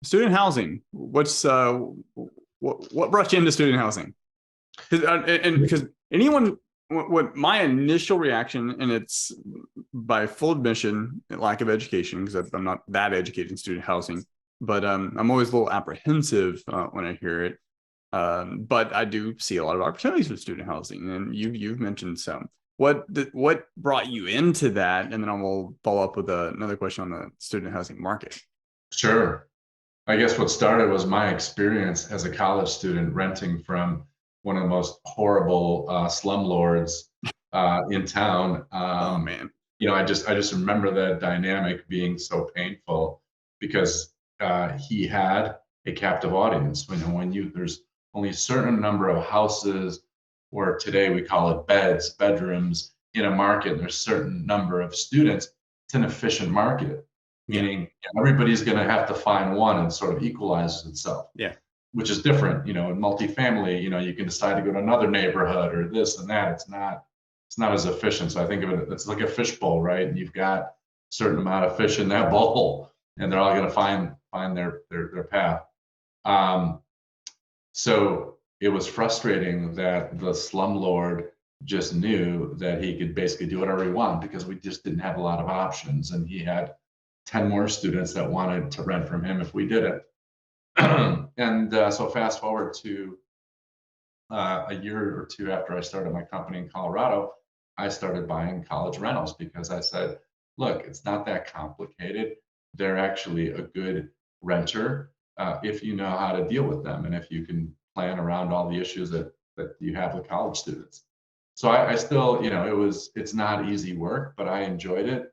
Student housing. What brought you into student housing? And because anyone, what my initial reaction, and it's by full admission, lack of education, because I'm not that educated in student housing, but I'm always a little apprehensive when I hear it. But I do see a lot of opportunities with student housing, and you've mentioned some. What brought you into that? And then I will follow up with another question on the student housing market. Sure. I guess what started was my experience as a college student renting from one of the most horrible slumlords in town. Oh man. I just remember that dynamic being so painful because he had a captive audience. There's only a certain number of houses, or today we call it bedrooms in a market, and there's a certain number of students. It's an efficient market, Yeah. meaning everybody's going to have to find one and sort of equalizes itself, Yeah. which is different. In multifamily, you can decide to go to another neighborhood or this and that. It's not as efficient. So I think of it, it's like a fishbowl, right? And you've got a certain amount of fish in that bowl, and they're all going to find their path. So it was frustrating that the slumlord just knew that he could basically do whatever he wanted because we just didn't have a lot of options, and he had 10 more students that wanted to rent from him if we did it. And so fast forward to a year or two after I started my company in Colorado, I started buying college rentals because I said, look, it's not that complicated. They're actually a good renter if you know how to deal with them and if you can plan around all the issues that you have with college students. So I still, it's not easy work, but I enjoyed it.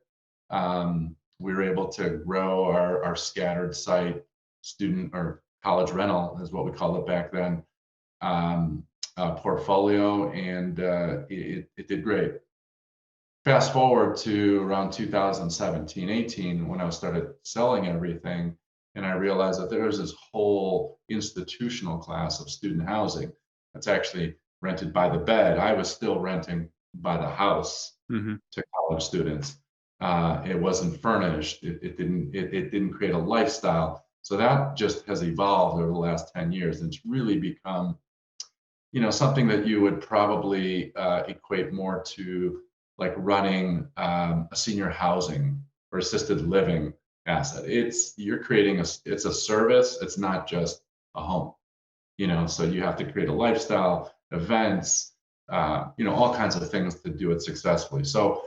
We were able to grow our scattered site student or college rental is what we called it back then, portfolio, and it did great. Fast forward to around 2017, 18, when I started selling everything, and I realized that there's this whole institutional class of student housing that's actually rented by the bed. I was still renting by the house to college students. It wasn't furnished. It didn't create a lifestyle. So that just has evolved over the last 10 years. And it's really become, something that you would probably equate more to like running a senior housing or assisted living asset. You're creating it's a service. It's not just a home, so you have to create a lifestyle, events, all kinds of things to do it successfully. So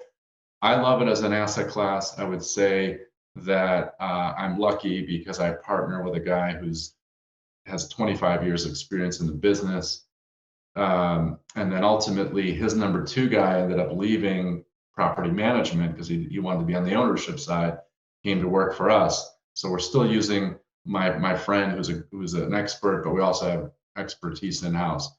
I love it as an asset class. I would say that I'm lucky because I partner with a guy has 25 years experience in the business. And then ultimately his number two guy ended up leaving property management because he wanted to be on the ownership side, came to work for us. So we're still using my friend who's an expert, but we also have expertise in-house.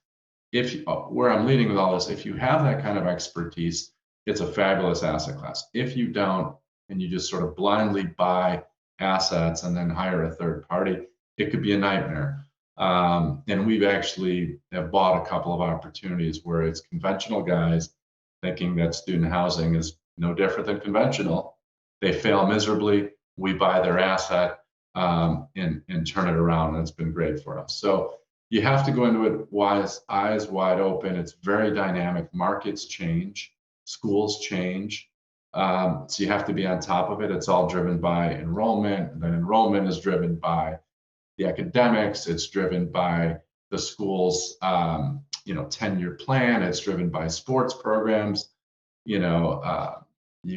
Where I'm leading with all this, if you have that kind of expertise, it's a fabulous asset class. If you don't, and you just sort of blindly buy assets and then hire a third party, it could be a nightmare. And we've actually have bought a couple of opportunities where it's conventional guys thinking that student housing is no different than conventional. They fail miserably. We buy their asset and turn it around, and it's been great for us. So you have to go into it eyes wide open. It's very dynamic. Markets change, schools change. So you have to be on top of it. It's all driven by enrollment, and then enrollment is driven by the academics. It's driven by the school's 10-year plan. It's driven by sports programs. You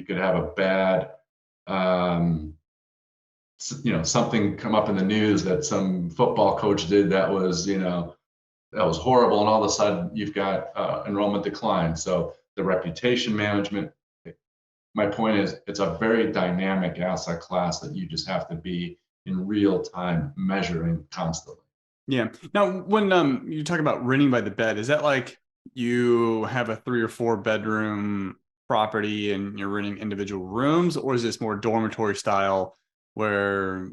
could have a bad something come up in the news that some football coach did that was horrible, and all of a sudden you've got enrollment decline. So the reputation management. My point is, it's a very dynamic asset class that you just have to be in real time measuring constantly. Yeah. Now, when you talk about renting by the bed, is that like you have a 3 or 4 bedroom property and you're renting individual rooms, or is this more dormitory style where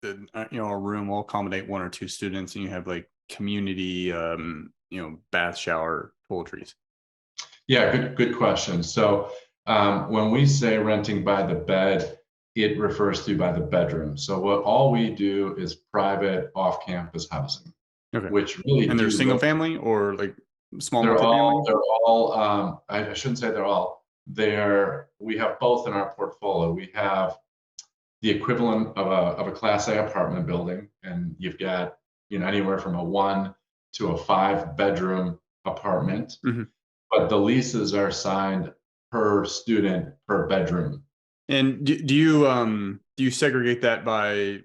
a room will accommodate 1 or 2 students and you have like community bath, shower, toiletries? Yeah, good question. So when we say renting by the bed, it refers to by the bedroom. So all we do is private off-campus housing, Okay. which really And they're do single look, family or like small multifamily? they're all, I shouldn't say they're all, we have both in our portfolio. We have the equivalent of a Class A apartment building, and you've got, anywhere from a 1 to a 5-bedroom apartment, Mhm. but the leases are signed per student per bedroom. And do you segregate that by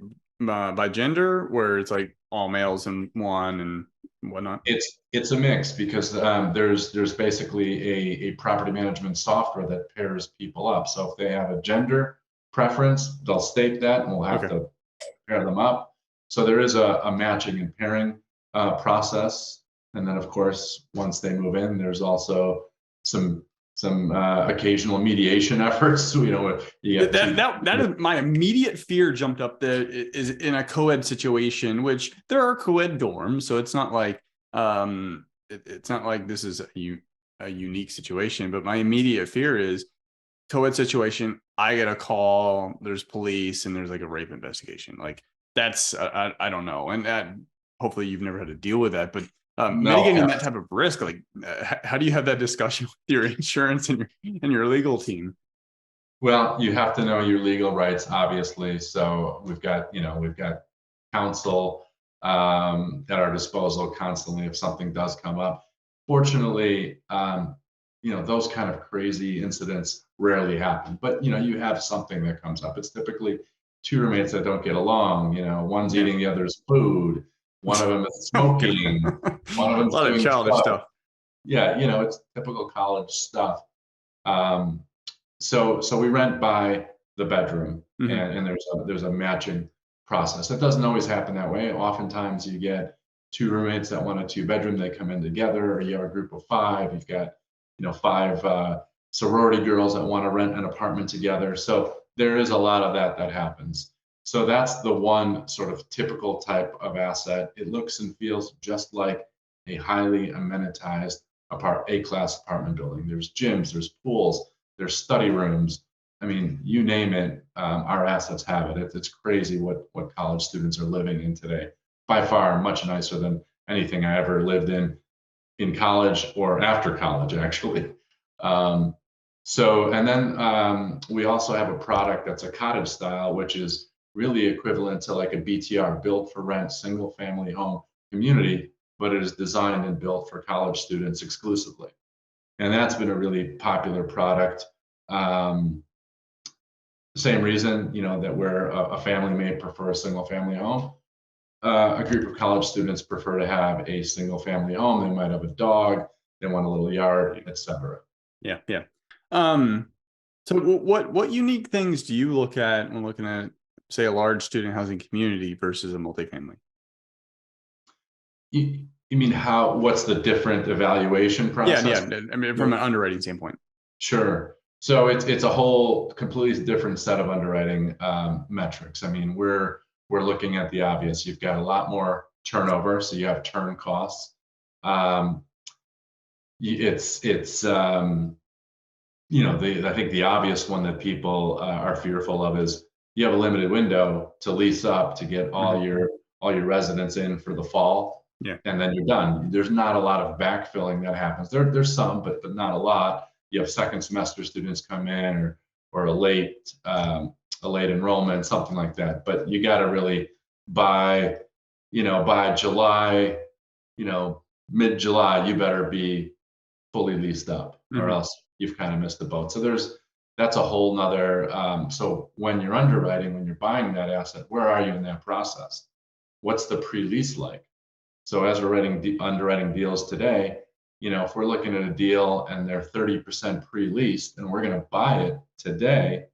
gender, where it's like all males in one and whatnot? It's a mix because there's basically a property management software that pairs people up. So if they have a gender preference, they'll state that, and we'll have Okay. to pair them up. So there is a matching and pairing process. And then, of course, once they move in, there's also some occasional mediation efforts. You get two. That is my immediate fear jumped up there is in a co-ed situation, which there are co-ed dorms, so it's not like it's not like this is a unique situation. But my immediate fear is co-ed situation. I get a call, there's police, and there's like a rape investigation. Like that's I don't know, and that hopefully you've never had to deal with that, but No, mitigating that type of risk, like how do you have that discussion with your insurance and your legal team? well, you have to know your legal rights, obviously. So we've got counsel at our disposal constantly if something does come up. Fortunately, those kind of crazy incidents rarely happen. But you have something that comes up. It's typically two roommates that don't get along. One's Yeah. eating the other's food. One of them is Okay. smoking. One of A them's lot of doing childish drugs. stuff. Yeah, it's typical college stuff. Um, so we rent by the bedroom, Mhm. and there's a matching process. It doesn't always happen that way. Oftentimes you get two roommates that want a two-bedroom, they come in together, or you have a group of five. You've got five sorority girls that want to rent an apartment together. So there is a lot of that happens. So that's the one sort of typical type of asset. It looks and feels just like a highly amenitized A-class apartment building. There's gyms, there's pools, there's study rooms. I mean, you name it, our assets have it. It's crazy what college students are living in today. By far, much nicer than anything I ever lived in college or after college, actually. And then we also have a product that's a cottage style, which is really equivalent to like a BTR, built for rent, single family home community, but it is designed and built for college students exclusively. And that's been a really popular product. Um, Same reason, that where a family may prefer a single family home. A group of college students prefer to have a single family home. They might have a dog, they want a little yard, etc. Yeah, yeah. Um, so what unique things do you look at when looking at, say, a large student housing community versus a multifamily? You mean what's the different evaluation Yeah, process? yeah. I mean, from an underwriting standpoint. Sure. So it's a whole completely different set of underwriting metrics. I mean, we're looking at the obvious. You've got a lot more turnover, so you have turn costs. Um, it's I think the obvious one that people are fearful of is you have a limited window to lease up to get Mhm. all your residents in for the fall, Yeah. and then you're done. There's not a lot of backfilling that happens. There's some, but not a lot. You have second semester students come in, or a late enrollment, something like that. But you got to really by by July, mid July, you better be fully leased up, or Mhm. else you've kind of missed the boat. So that's a whole nother. So when you're underwriting, when you're buying that asset, where are you in that process? What's the pre-lease like? So as we're underwriting deals today, if we're looking at a deal and they're 30% pre-leased and we're going to buy it today,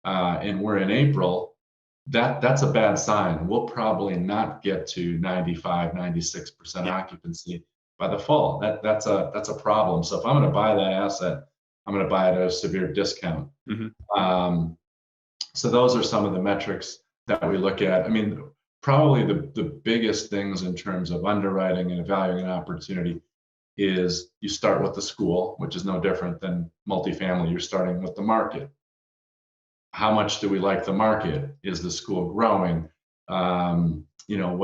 and we're in April, that's a bad sign. We'll probably not get to 95, 96% Yeah. occupancy by the fall. That's a problem. So if I'm going to buy that asset, I'm going to buy it at a severe discount. Mhm. Um, so those are some of the metrics that we look at. I mean, probably the biggest things in terms of underwriting and evaluating an opportunity is you start with the school, which is no different than multifamily. You're starting with the market. how much do we like the market? Is the school growing? You know,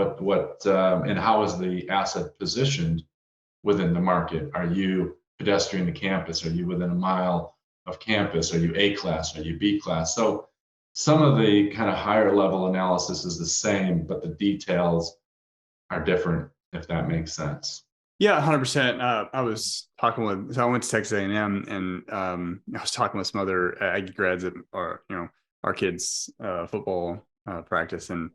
and how is the asset positioned within the market? Are you pedestrian to campus? Are you within a mile of campus? Are you A class? Are you B class? So some of the kind of higher level analysis is the same, but the details are different, if that makes sense. Yeah, 100%. I was talking with, so I went to Texas A&M, and I was talking with some other Aggie grads at our kids' football practice, and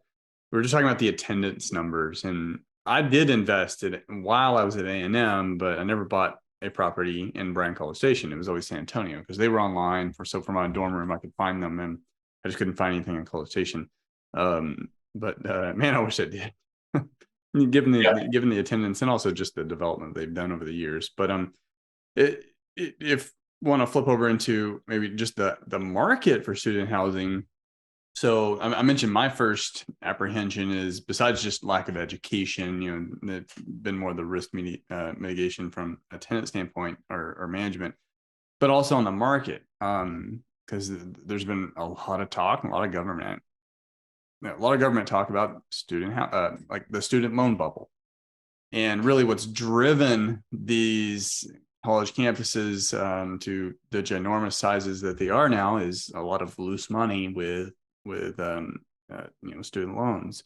we were just talking about the attendance numbers. And I did invest in it while I was at A&M, but I never bought a property in Bryan College Station. It was always San Antonio because they were online for my dorm room I could find them, and I just couldn't find anything in College Station. But man, I wish I did. given Yeah. the attendance and also just the development they've done over the years. But if want to flip over into maybe just the market for student housing. So I mentioned my first apprehension is, besides just lack of education, it's been more the risk mitigation from a tenant standpoint or management, but also on the market, because there's been a lot of talk, a lot of government talk about like the student loan bubble. And really what's driven these college campuses to the ginormous sizes that they are now is a lot of loose money with student loans.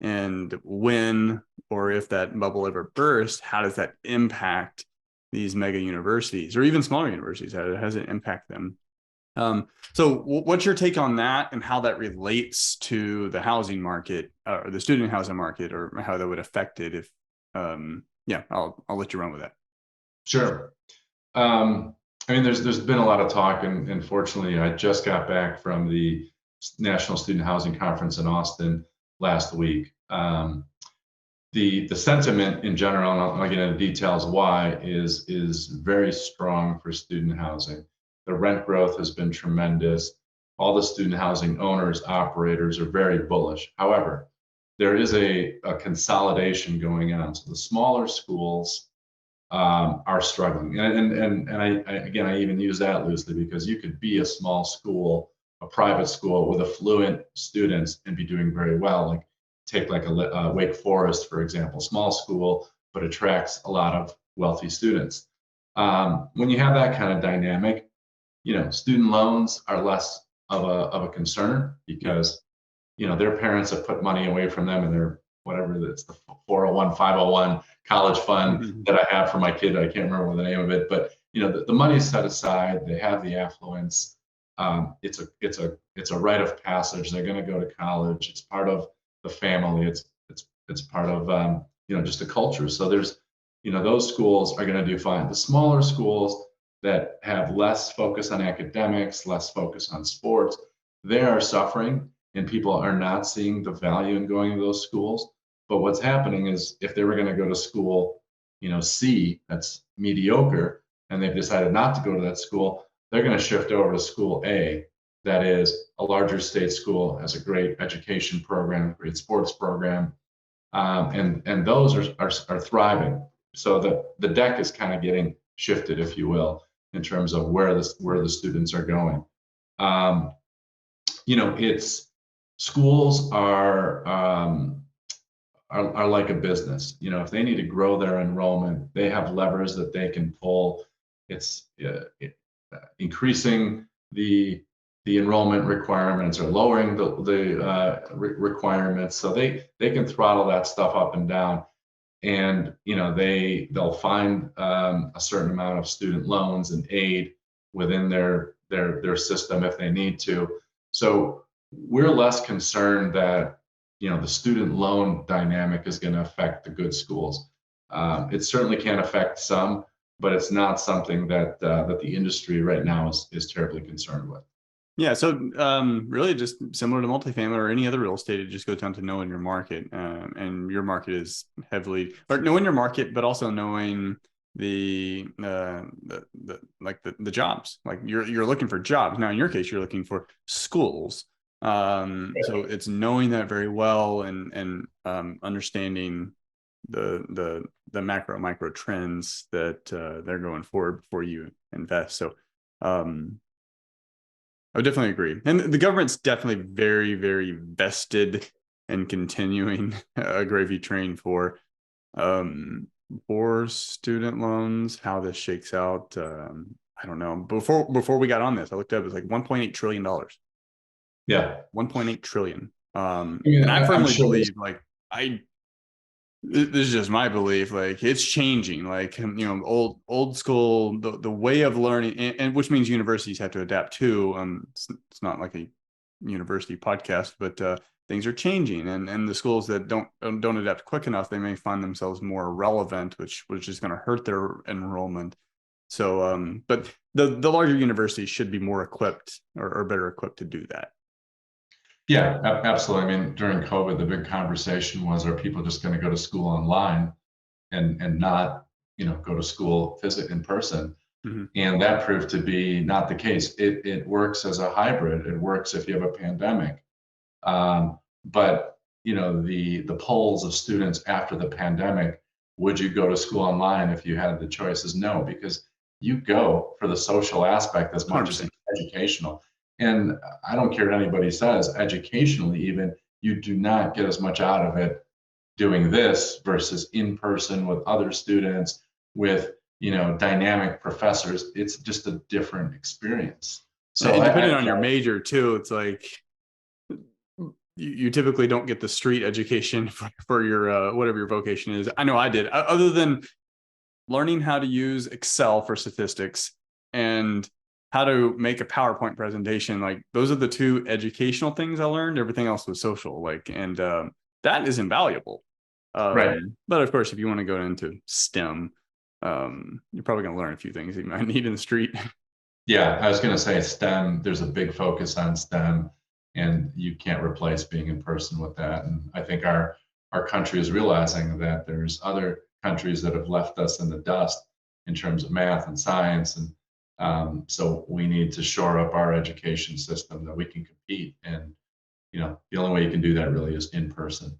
And when or if that bubble ever bursts, how does that impact these mega universities or even smaller universities? How does it impact them? So what's your take on that, and how that relates to the housing market or the student housing market, or how that would affect it? If I'll let you run with that. Sure. I mean, there's been a lot of talk, and fortunately, I just got back from the National Student Housing Conference in Austin last week. The sentiment in general, and I'll get into details why, is very strong for student housing. The rent growth has been tremendous. All the student housing owners, operators are very bullish. However, there is a consolidation going on. So the smaller schools are struggling. And I even use that loosely, because you could be a small school, a private school with affluent students and be doing very well. Like take like a Wake Forest, for example, small school, but attracts a lot of wealthy students. When you have that kind of dynamic, student loans are less of a concern, because their parents have put money away from them, and they're whatever it's the 401 501 college fund that I have for my kid. I can't remember the name of it, but the money is set aside. They have the affluence. It's a rite of passage. They're going to go to college. It's part of the family. It's part of just a culture. So there's those schools are going to do fine. The smaller schools that have less focus on academics, less focus on sports, they are suffering, and people are not seeing the value in going to those schools. But what's happening is, if they were going to go to school, C, that's mediocre, and they've decided not to go to that school, they're going to shift over to school A, that is a larger state school, has a great education program, great sports program, and those are thriving. So the deck is kind of getting shifted, if you will, in terms of where the students are going. It's schools are like a business. If they need to grow their enrollment, they have levers that they can pull. It's increasing the enrollment requirements, or lowering the requirements, so they can throttle that stuff up and down. And they'll find a certain amount of student loans and aid within their system if they need to. So we're less concerned that the student loan dynamic is going to affect the good schools. It certainly can affect some, but it's not something that the industry right now is terribly concerned with. Yeah, so really just similar to multifamily or any other real estate, it just goes down to knowing your market, and your market is heavily, or knowing your market, but also knowing the jobs. Like you're looking for jobs. Now in your case, you're looking for schools. So it's knowing that very well, and understanding the macro micro trends that they're going forward before you invest. So I would definitely agree. And the government's definitely very, very vested in continuing a gravy train um, for student loans. How this shakes out, I don't know. Before we got on this, I looked up. It's like $1.8 trillion. Yeah. 1.8 trillion. I mean, And I I'm firmly sure there's, believe, like, I this is just my belief, like it's changing, like, old school, the way of learning, and which means universities have to adapt too. It's not like a university podcast, but things are changing, and the schools that don't adapt quick enough, they may find themselves more irrelevant, which is going to hurt their enrollment. So but the larger universities should be more equipped, or better equipped to do that. yeah, absolutely. I mean, during COVID, the big conversation was, are people just going to go to school online and not, go to school in person? Mm-hmm. And that proved to be not the case. It works as a hybrid. It works if you have a pandemic. But the polls of students after the pandemic, would you go to school online if you had the choice, is no, because you go for the social aspect as much as 100%. educational. And I don't care what anybody says, educationally, even you do not get as much out of it doing this versus in person with other students, with dynamic professors. It's just a different experience. So And I depending on your major too, it's like you typically don't get the street education for your whatever your vocation is. I know I did. Other than learning how to use Excel for statistics and how to make a PowerPoint presentation, like those are the two educational things I learned. Everything else was social, like, and that is invaluable. right. But of course, if you want to go into STEM, you're probably going to learn a few things you might need in the street. Yeah, I was going to say STEM, there's a big focus on STEM, and you can't replace being in person with that. And I think our country is realizing that there's other countries that have left us in the dust in terms of math and science. And so we need to shore up our education system that we can compete. And, the only way you can do that really is in person.